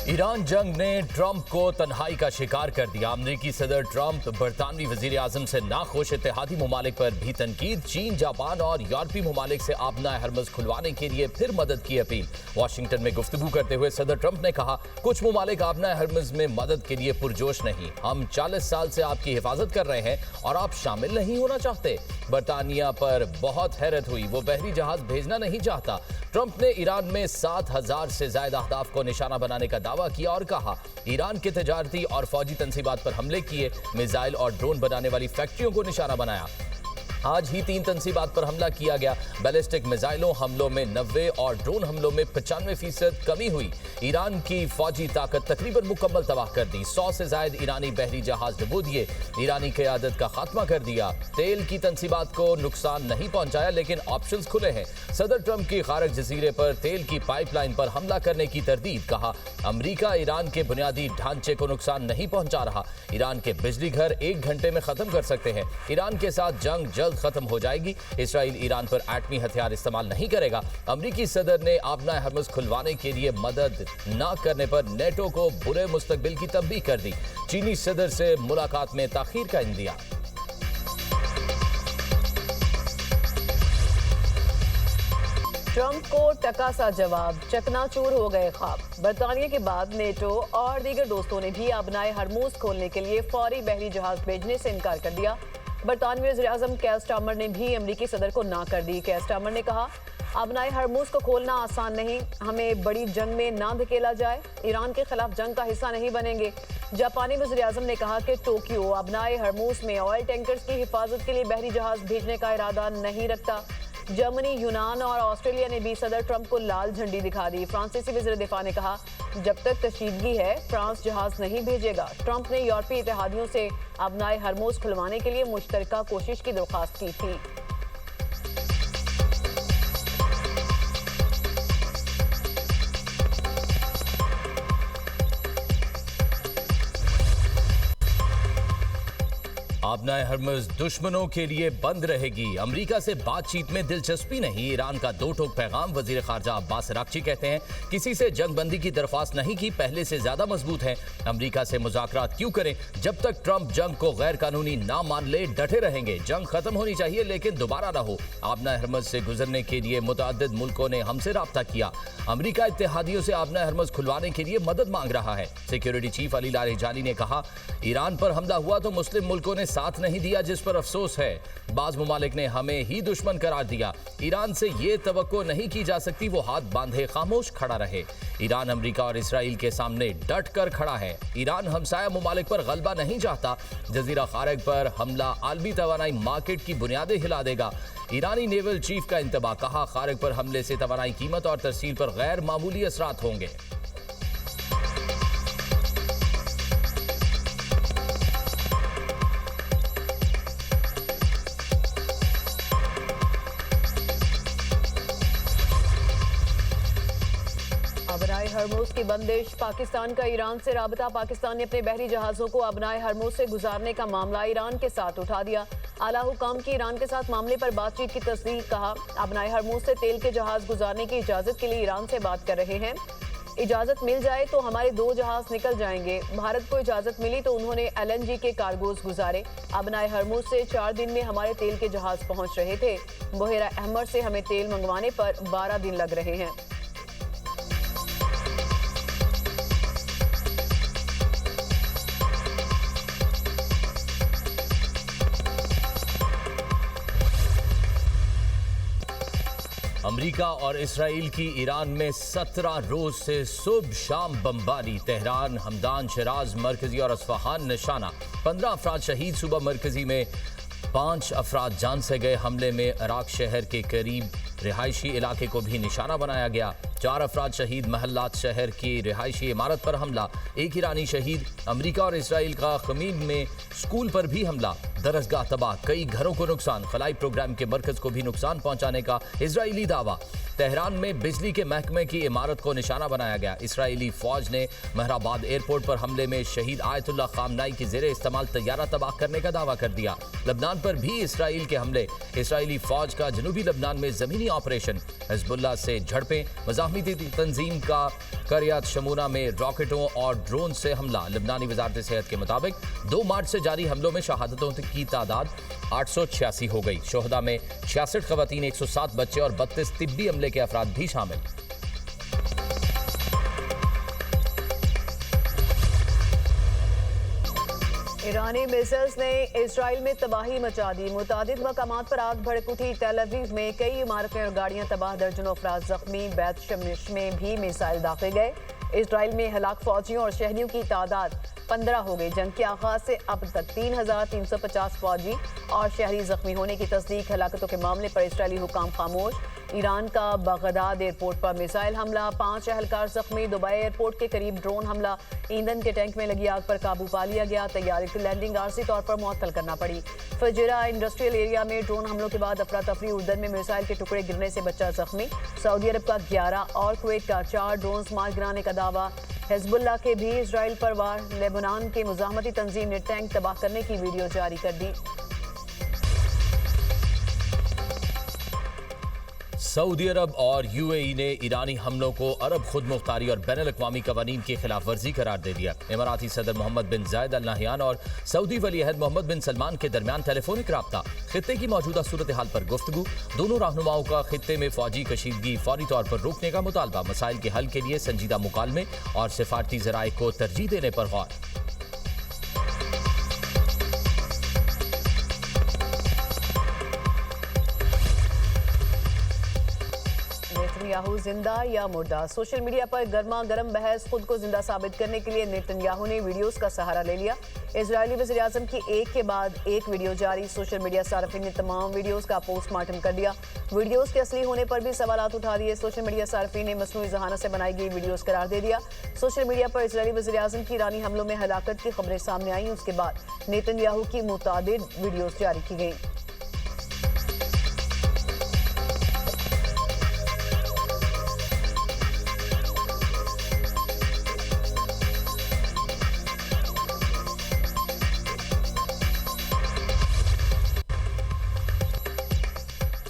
Iran जंग ने Trump को तन्हाई का शिकार कर दिया। अमरीकी सदर ट्रंप बरतानवी वजीर आजम से नाखुश, इत्तेहादी ममालिक पर भी तनकीद। चीन, जापान और यूरोपीय ममालिक से आबनाए हरमुज खुलवाने के लिए फिर मदद की अपील। वाशिंगटन में गुफ्तगू करते हुए सदर ट्रंप ने कहा, कुछ ममालिक आबनाए हरमुज में मदद के लिए पुरजोश नहीं। हम 40 साल से आपकी हिफाजत कर रहे हैं और आप शामिल नहीं होना चाहते। बरतानिया पर बहुत हैरत हुई, वो बहरी जहाज भेजना नहीं चाहता। ट्रंप ने ईरान में 7,000 से ज्यादा अहदाफ को निशाना बनाने का दावा किया और कहा, ईरान के तजारती और फौजी तंसीबात पर हमले किए, मिसाइल और ड्रोन बनाने वाली फैक्ट्रियों को निशाना बनाया। आज ही 3 तंसीबात पर हमला किया गया। बैलिस्टिक मिसाइलों हमलों में 90 और ड्रोन हमलों में 95% कमी हुई। ईरान की फौजी ताकत तकरीबन मुकम्मल तबाह कर दी। 100 से ज्यादा ईरानी बहरी जहाज डुबो दिए। ईरानी क़यादत का खात्मा कर दिया। तेल की तंसीबात को नुकसान नहीं पहुंचाया, लेकिन ऑप्शंस खुले हैं। सदर ट्रंप की खारक जजीरे पर तेल की पाइपलाइन पर हमला करने की तरदीद। कहा, अमरीका ईरान के बुनियादी ढांचे को नुकसान नहीं पहुंचा रहा। ईरान के बिजली घर 1 घंटे में खत्म कर सकते हैं। ईरान के साथ जंग खत्म हो जाएगी। इसराइल ईरान पर एटमी हथियार इस्तेमाल नहीं करेगा। अमरीकी सदर ने आबनाए हरमुज खुलवाने के लिए मदद न करने पर नेटो को बुरे मुस्तकबिल की तंबीह कर दी। चीनी सदर से मुलाकात में ताखीर का इंदिया। ट्रंप को टका सा जवाब, चकनाचूर हो गए ख्वाब। बरतानिया के बाद नेटो और दीगर दोस्तों ने भी आबनाए हरमुज खोलने के लिए फौरी बहरी जहाज भेजने से इनकार कर दिया। बरतानवी वज़ीर-ए-आज़म केयर स्टार्मर ने भी अमरीकी सदर को ना कर दी। केयर स्टार्मर ने कहा, आबनाए हरमुज को खोलना आसान नहीं, हमें बड़ी जंग में ना धकेला जाए, ईरान के खिलाफ जंग का हिस्सा नहीं बनेंगे। जापानी वज़ीर-ए-आज़म ने कहा कि टोक्यो आबनाए हरमुज में ऑयल टैंकर्स की हिफाजत के लिए बहरी जहाज भेजने का इरादा नहीं रखता। जर्मनी, यूनान और ऑस्ट्रेलिया ने भी सदर ट्रंप को लाल झंडी दिखा दी। फ्रांसीसी वज़ीर दिफा ने कहा, जब तक कशीदगी है फ्रांस जहाज नहीं भेजेगा। ट्रंप ने यूरोपीय इत्तेहादियों से आबनाए हरमुज खुलवाने के लिए मुश्तरका कोशिश की दरख्वास्त की थी। आबनाए हरमुज दुश्मनों के लिए बंद रहेगी। अमेरिका से बातचीत में दिलचस्पी नहीं। ईरान का 2 टोक पैगाम। वजीर खारजा अब्बास अरागची कहते हैं, किसी से जंगबंदी की दरख्वास्त नहीं की, पहले से ज्यादा मजबूत है। अमेरिका से मुज़ाकरात क्यों करें? जब तक ट्रंप जंग को गैर कानूनी ना मान ले, डटे रहेंगे। जंग खत्म होनी चाहिए, लेकिन दोबारा ना हो। आबनाए हरमुज से गुजरने के लिए मुतअद्दिद मुल्कों ने हमसे राब्ता किया। अमेरिका इत्तेहादियों से आबनाए हरमुज खुलवाने के लिए मदद मांग रहा है। सिक्योरिटी चीफ अली लारिजानी ने कहा, ईरान पर हमला हुआ तो मुस्लिम मुल्कों ने साथ नहीं दिया, जिस पर अफसोस है। बाज ममालिक ने हमें ही दुश्मन करार दिया। ईरान से ये तवक्को नहीं की जा सकती वो हाथ बांधे खामोश खड़ा रहे। ईरान अमेरिका और इसराइल के सामने डट कर खड़ा है। ईरान हमसाया ममालिक पर गलबा नहीं चाहता। जजीरा खारग पर हमला आलमी तवानाई मार्केट की बुनियादें हिला देगा। ईरानी नेवल चीफ का इंतबा। कहा, खारग पर हमले से तवानाई कीमत और तरसील पर गैर मामूली असरात होंगे। आबनाए हरमुज की बंदिश, पाकिस्तान का ईरान से राबता। पाकिस्तान ने अपने बहरी जहाज़ों को आबनाए हरमुज से गुजारने का मामला ईरान के साथ उठा दिया। आला हुकाम की ईरान के साथ मामले पर बातचीत की तस्दीक। कहा, आबनाए हरमुज से तेल के जहाज गुजारने की इजाज़त के लिए ईरान से बात कर रहे हैं। इजाज़त मिल जाए तो हमारे 2 जहाज निकल जाएंगे। भारत को इजाज़त मिली तो उन्होंने LNG के कार्गोज गुजारे। आबनाए हरमुज से 4 दिन में हमारे तेल के जहाज पहुँच रहे थे। बहेरा अहमर से हमें तेल मंगवाने पर 12 दिन लग रहे हैं। अमेरिका और इसराइल की ईरान में 17 रोज से सुबह शाम बमबारी। तेहरान, हमदान, शिराज, मरकजी और अस्फहान निशाना। 15 अफराद शहीद। सुबह मरकजी में 5 अफराद जान से गए। हमले में इराक शहर के करीब रिहायशी इलाके को भी निशाना बनाया गया। 4 अफराद शहीद। महल्लात शहर की रिहायशी इमारत पर हमला। 1 ईरानी शहीद। अमेरिका और इसराइल का खमीन में स्कूल पर भी हमला। दरसगाह तबाह। कई घरों को नुकसान। खलाई प्रोग्राम के मरकज को भी नुकसान पहुंचाने का इजरायली दावा। तेहरान में बिजली के महकमे की इमारत को निशाना बनाया गया। इसराइली फौज ने महराबाद एयरपोर्ट पर हमले में शहीद आयतुल्लाह खामनाई की ज़ेरे इस्तेमाल तैयारा तबाह करने का दावा कर दिया। लबनान पर भी इसराइल के हमले। इसराइली फौज का जनूबी लबनान में जमीनी ऑपरेशन। हिजबुल्लाह से झड़पें। महमीदी दी। तंजीम का करियात शमूना में रॉकेटों और ड्रोन से हमला। लबनानी वजारत सेहत के मुताबिक 2 मार्च से जारी हमलों में शहादतों की तादाद 886 हो गई। शोहदा में 66 खवातीन, 107 बच्चे और 32 तिब्बी अमले के अफराद भी शामिल। ईरानी मिसाइल्स ने इजराइल में तबाही मचा दी। मुतादिद मकामात पर आग भड़क उठी। तेल अवीव में कई इमारतें और गाड़ियां तबाह, दर्जनों अफराद जख्मी। बैत शमिश में भी मिसाइल दागे गए। इजराइल में हलाक फौजियों और शहरियों की तादाद 15 हो गई। जंग के आगाज से अब तक 3,350 फौजी और शहरी जख्मी होने की तस्दीक। हलाकतों के मामले पर इजरायली हुकाम खामोश। ईरान का बगदाद एयरपोर्ट पर मिसाइल हमला, 5 एहलकार जख्मी। दुबई एयरपोर्ट के करीब ड्रोन हमला, ईंधन के टैंक में लगी आग पर काबू पा लिया गया। तैयारी की लैंडिंग आरजी तौर पर मुअत्तल करना पड़ी। फजरा इंडस्ट्रियल एरिया में ड्रोन हमलों के बाद अफरा तफरी। उर्दन में मिसाइल के टुकड़े गिरने से बच्चा जख्मी। सऊदी अरब का 11 और कुवैत का 4 ड्रोन मार गिराने का दावा। हिजबुल्लाह के भी इजराइल पर वार। लेबनान के मुजाहमती तंजीम ने टैंक तबाह करने की वीडियो जारी कर दी। सऊदी अरब और यूएई ने ईरानी हमलों को अरब खुद मुख्तारी और बैनुल अक़वामी कवानीन की खिलाफ वर्जी करार दे दिया। इमाराती सदर मोहम्मद बिन जायद अल नहयान और सऊदी वली अहद मोहम्मद बिन सलमान के दरमियान टेलीफोनिक राब्ता। खित्ते की मौजूदा सूरत हाल पर गुफ्तगू। दोनों रहनुमाओं का खित्ते में फौजी कशीदगी फौरी तौर पर रोकने का मुतालबा। मसाइल के हल के लिए संजीदा मुकालमे और सिफारती ज़राए को तरजीह देने पर गौर। नेतन्याहू जिंदा या मुर्दा? सोशल मीडिया पर गर्मा गर्म बहस। खुद को जिंदा साबित करने के लिए नेतन्याहू ने वीडियोस का सहारा ले लिया। इजरायली वज़ीर आज़म की एक के बाद एक वीडियो जारी। सोशल मीडिया सार्फिन ने तमाम वीडियोस का पोस्टमार्टम कर दिया। वीडियोस के असली होने पर भी सवालात उठा दिए। सोशल मीडिया सार्फिन ने मसनूई ज़हानत से बनाई गई वीडियोस करार दे दिया। सोशल मीडिया पर इजरायली वज़ीर आज़म की ईरानी हमलों में हलाकत की खबरें सामने आई। उसके बाद नेतन्याहू की मुतादिद वीडियोस जारी की गई।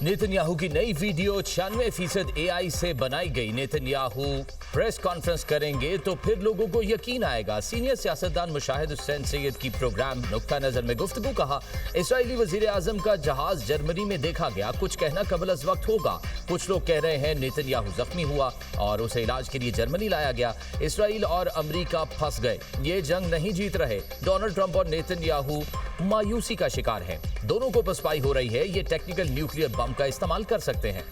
नेतन्याहू की नई वीडियो 96% AI से बनाई गई। नेतन्याहू प्रेस कॉन्फ्रेंस करेंगे तो फिर लोगों को यकीन आएगा। सीनियर सियासतदान मुशाहिद हुसैन सैयद की प्रोग्राम नुक्ता नजर में गुफ्तगू। कहा, इजरायली वजीर आजम का जहाज जर्मनी में देखा गया। कुछ कहना कबल अज वक्त होगा। कुछ लोग कह रहे हैं नेतन्याहू जख्मी हुआ और उसे इलाज के लिए जर्मनी लाया गया। इसराइल और अमरीका फंस गए। ये जंग नहीं जीत रहे। डोनाल्ड ट्रंप और नेतन्याहू मायूसी का शिकार हैं। दोनों को पसपाई हो रही है। ये टेक्निकल न्यूक्लियर बम का इस्तेमाल कर सकते हैं।